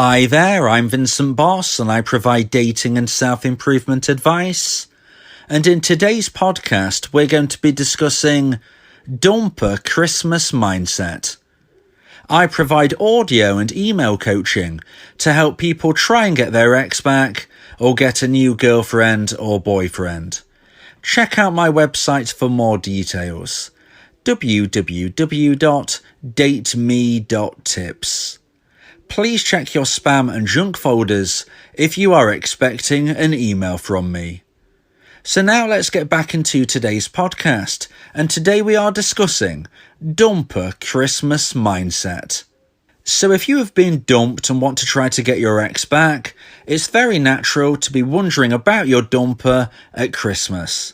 Hi there, I'm Vincent Boss and I provide dating and self-improvement advice. And in today's podcast, we're going to be discussing dumper Christmas mindset. I provide audio and email coaching to help people try and get their ex back or get a new girlfriend or boyfriend. Check out my website for more details. www.dateme.tips. Please check your spam and junk folders if you are expecting an email from me. So now let's get back into today's podcast, and today we are discussing dumper Christmas mindset. So if you have been dumped and want to try to get your ex back, it's very natural to be wondering about your dumper at Christmas.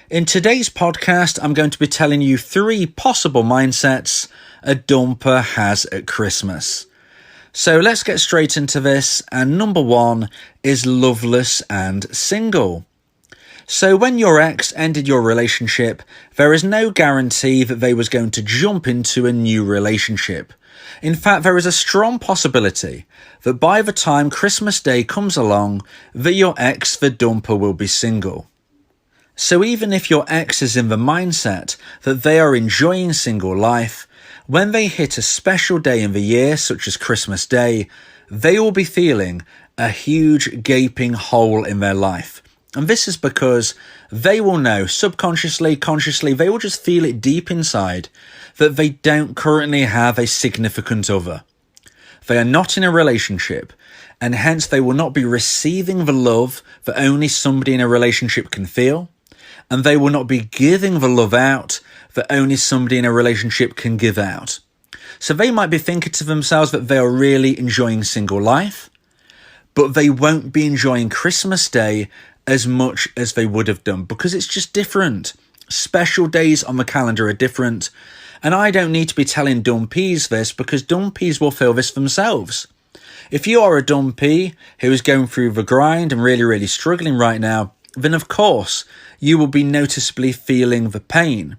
In today's podcast, I'm going to be telling you 3 possible mindsets a dumper has at Christmas. So let's get straight into this, and number 1 is loveless and single. So when your ex ended your relationship, there is no guarantee that they was going to jump into a new relationship. In fact, there is a strong possibility that by the time Christmas Day comes along, that your ex, the dumper, will be single. So even if your ex is in the mindset that they are enjoying single life, when they hit a special day in the year, such as Christmas Day, they will be feeling a huge gaping hole in their life. And this is because they will know, subconsciously, consciously, they will just feel it deep inside that they don't currently have a significant other. They are not in a relationship, and hence they will not be receiving the love that only somebody in a relationship can feel, and they will not be giving the love out that only somebody in a relationship can give out. So they might be thinking to themselves that they are really enjoying single life, but they won't be enjoying Christmas Day as much as they would have done because it's just different. Special days on the calendar are different. And I don't need to be telling dumpies this because dumpies will feel this themselves. If you are a dumpy who is going through the grind and really struggling right now, then of course you will be noticeably feeling the pain.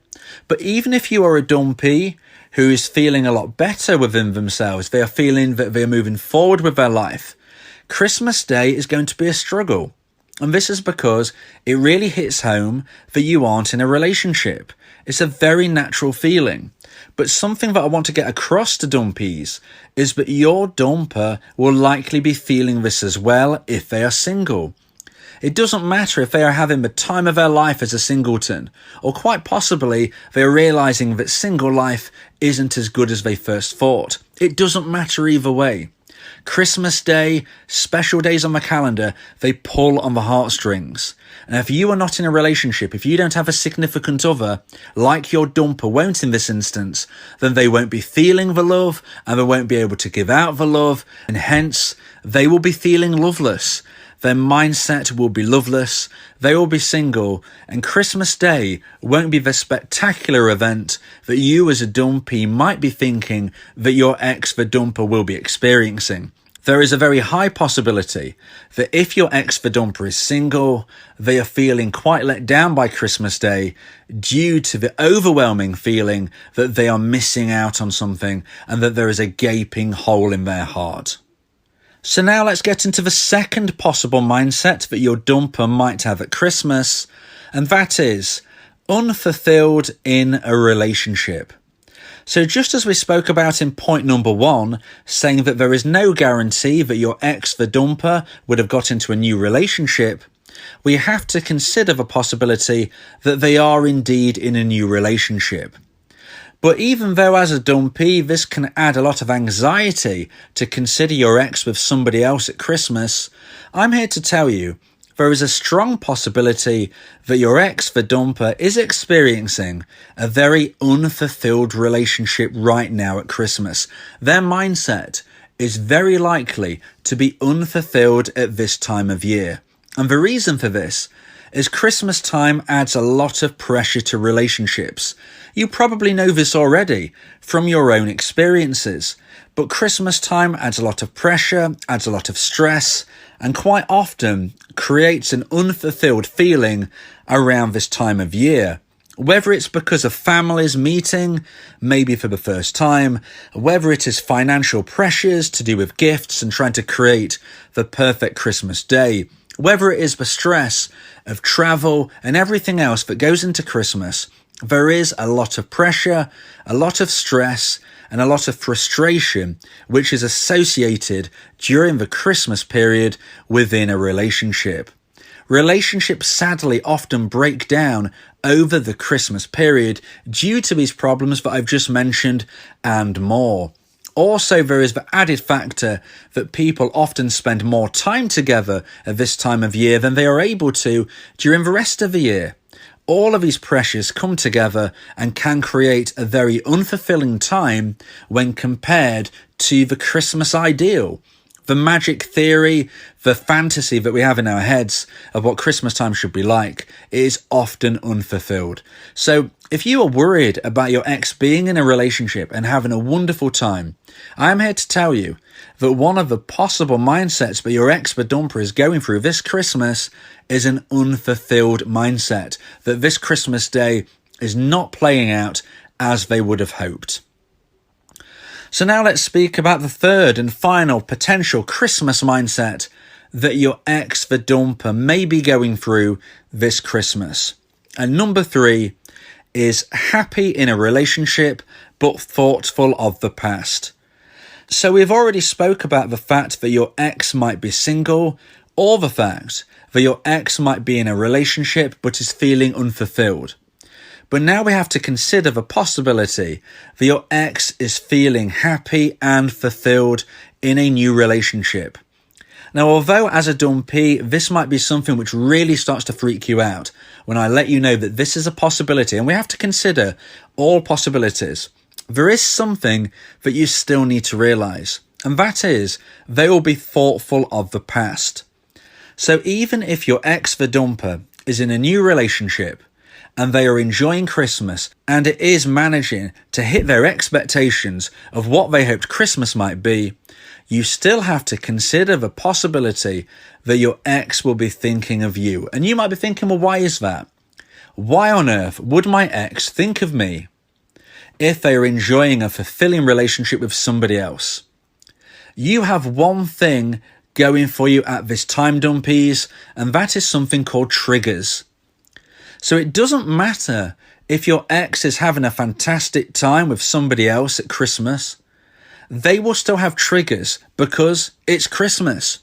But even if you are a dumpy who is feeling a lot better within themselves, they are feeling that they are moving forward with their life, Christmas Day is going to be a struggle. And this is because it really hits home that you aren't in a relationship. It's a very natural feeling. But something that I want to get across to dumpies is that your dumper will likely be feeling this as well if they are single. It doesn't matter if they are having the time of their life as a singleton, or quite possibly they are realising that single life isn't as good as they first thought. It doesn't matter either way. Christmas Day, special days on the calendar, they pull on the heartstrings. And if you are not in a relationship, if you don't have a significant other, like your dumper won't in this instance, then they won't be feeling the love and they won't be able to give out the love, and hence they will be feeling loveless. Their mindset will be loveless, they will be single, and Christmas Day won't be the spectacular event that you as a dumpy might be thinking that your ex, the dumper, will be experiencing. There is a very high possibility that if your ex, the dumper, is single, they are feeling quite let down by Christmas Day due to the overwhelming feeling that they are missing out on something and that there is a gaping hole in their heart. So now let's get into the second possible mindset that your dumper might have at Christmas, and that is unfulfilled in a relationship. So just as we spoke about in point number 1, saying that there is no guarantee that your ex, the dumper, would have got into a new relationship, we have to consider the possibility that they are indeed in a new relationship. But even though as a dumpy, this can add a lot of anxiety to consider your ex with somebody else at Christmas, I'm here to tell you there is a strong possibility that your ex, the dumper, is experiencing a very unfulfilled relationship right now at Christmas. Their mindset is very likely to be unfulfilled at this time of year. And the reason for this is Christmas time adds a lot of pressure to relationships. You probably know this already from your own experiences, but Christmas time adds a lot of pressure, adds a lot of stress, and quite often creates an unfulfilled feeling around this time of year. Whether it's because of families meeting, maybe for the first time, whether it is financial pressures to do with gifts and trying to create the perfect Christmas day, whether it is the stress of travel and everything else that goes into Christmas, there is a lot of pressure, a lot of stress, and a lot of frustration which is associated during the Christmas period within a relationship. Relationships sadly often break down over the Christmas period due to these problems that I've just mentioned and more. Also, there is the added factor that people often spend more time together at this time of year than they are able to during the rest of the year. All of these pressures come together and can create a very unfulfilling time when compared to the Christmas ideal. The magic theory, the fantasy that we have in our heads of what Christmas time should be like is often unfulfilled. So if you are worried about your ex being in a relationship and having a wonderful time, I'm here to tell you that one of the possible mindsets that your ex, the dumper, is going through this Christmas is an unfulfilled mindset, that this Christmas day is not playing out as they would have hoped. So now let's speak about the third and final potential Christmas mindset that your ex, the dumper, may be going through this Christmas. And number 3 is happy in a relationship but thoughtful of the past. So we've already spoke about the fact that your ex might be single, or the fact that your ex might be in a relationship but is feeling unfulfilled. But now we have to consider the possibility that your ex is feeling happy and fulfilled in a new relationship. Now, although as a dumpy, this might be something which really starts to freak you out when I let you know that this is a possibility, and we have to consider all possibilities, there is something that you still need to realise, and that is they will be thoughtful of the past. So even if your ex, the dumper, is in a new relationship, and they are enjoying Christmas, and it is managing to hit their expectations of what they hoped Christmas might be, you still have to consider the possibility that your ex will be thinking of you. And you might be thinking, well, why is that? Why on earth would my ex think of me if they are enjoying a fulfilling relationship with somebody else? You have one thing going for you at this time, dumpies, and that is something called triggers. So it doesn't matter if your ex is having a fantastic time with somebody else at Christmas. They will still have triggers because it's Christmas.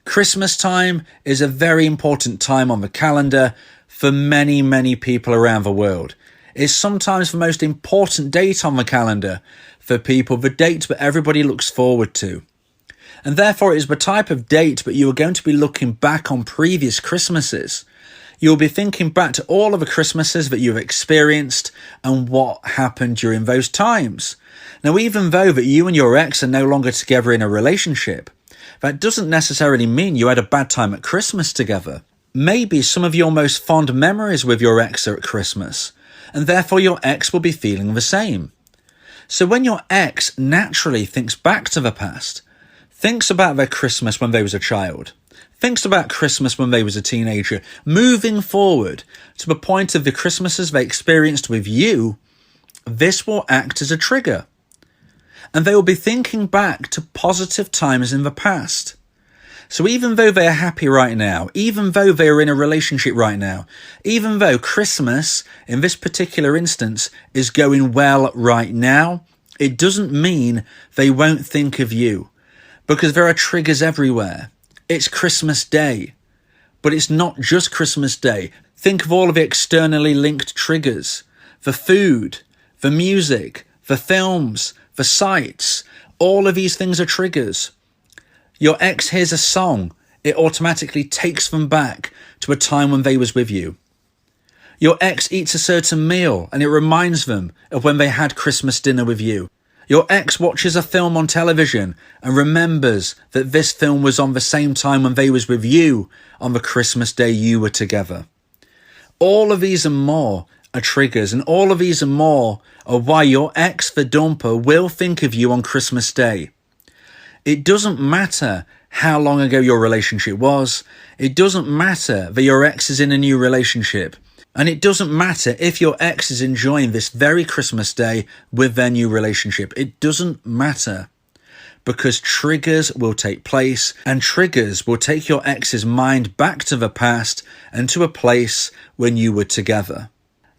Christmas time is a very important time on the calendar for many, many people around the world. It's sometimes the most important date on the calendar for people, the date that everybody looks forward to. And therefore it is the type of date that you are going to be looking back on previous Christmases. You'll be thinking back to all of the Christmases that you've experienced and what happened during those times. Now, even though that you and your ex are no longer together in a relationship, that doesn't necessarily mean you had a bad time at Christmas together. Maybe some of your most fond memories with your ex are at Christmas, and therefore your ex will be feeling the same. So when your ex naturally thinks back to the past, thinks about their Christmas when they was a child, thinks about Christmas when they was a teenager, moving forward to the point of the Christmases they experienced with you, this will act as a trigger. And they will be thinking back to positive times in the past. So even though they are happy right now, even though they are in a relationship right now, even though Christmas, in this particular instance, is going well right now, it doesn't mean they won't think of you. Because there are triggers everywhere. It's Christmas Day. But it's not just Christmas Day. Think of all of the externally linked triggers. The food, the music, the films, the sights. All of these things are triggers. Your ex hears a song. It automatically takes them back to a time when they was with you. Your ex eats a certain meal and it reminds them of when they had Christmas dinner with you. Your ex watches a film on television and remembers that this film was on the same time when they was with you on the Christmas day you were together. All of these and more are triggers, and all of these and more are why your ex, the dumper, will think of you on Christmas Day. It doesn't matter how long ago your relationship was. It doesn't matter that your ex is in a new relationship. And it doesn't matter if your ex is enjoying this very Christmas day with their new relationship. It doesn't matter. Because triggers will take place, and triggers will take your ex's mind back to the past and to a place when you were together.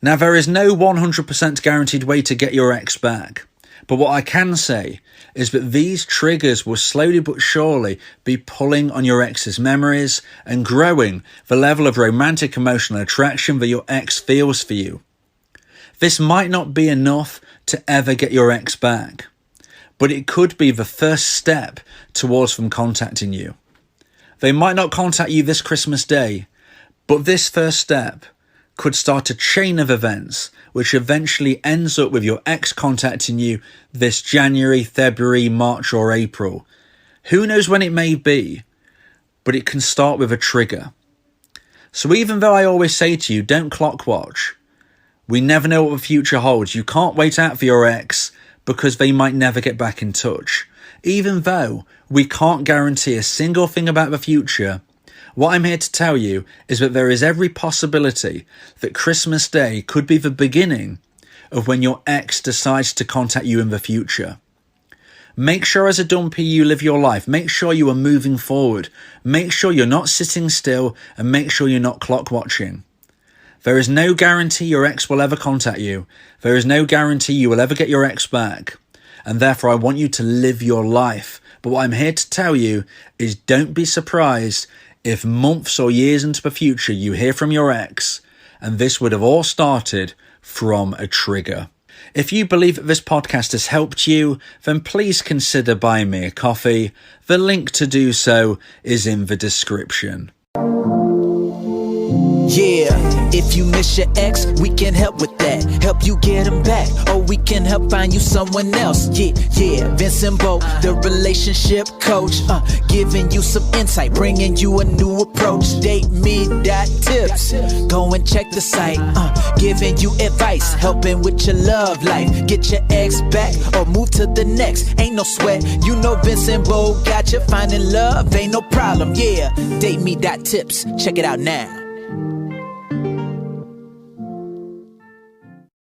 Now, there is no 100% guaranteed way to get your ex back. But what I can say is that these triggers will slowly but surely be pulling on your ex's memories and growing the level of romantic emotional attraction that your ex feels for you. This might not be enough to ever get your ex back, but it could be the first step towards them contacting you. They might not contact you this Christmas day, but this first step could start a chain of events which eventually ends up with your ex contacting you this January, February, March or April. Who knows when it may be, but it can start with a trigger. So even though I always say to you, don't clock watch, we never know what the future holds. You can't wait out for your ex because they might never get back in touch. Even though we can't guarantee a single thing about the future, what I'm here to tell you is that there is every possibility that Christmas Day could be the beginning of when your ex decides to contact you in the future. Make sure as a dumpy you live your life. Make sure you are moving forward. Make sure you're not sitting still, and make sure you're not clock watching. There is no guarantee your ex will ever contact you. There is no guarantee you will ever get your ex back. And therefore I want you to live your life. But what I'm here to tell you is don't be surprised if months or years into the future you hear from your ex, and this would have all started from a trigger. If you believe that this podcast has helped you, then please consider buying me a coffee. The link to do so is in the description. Yeah, if you miss your ex, we can help with that. Help you get him back, or we can help find you someone else. Yeah, Vincent Bo, the relationship coach, giving you some insight, bringing you a new approach. DateMe.tips, go and check the site, giving you advice, helping with your love life. Get your ex back, or move to the next. Ain't no sweat, you know Vincent Bo got you. Finding love ain't no problem. Yeah, DateMe.tips, check it out now.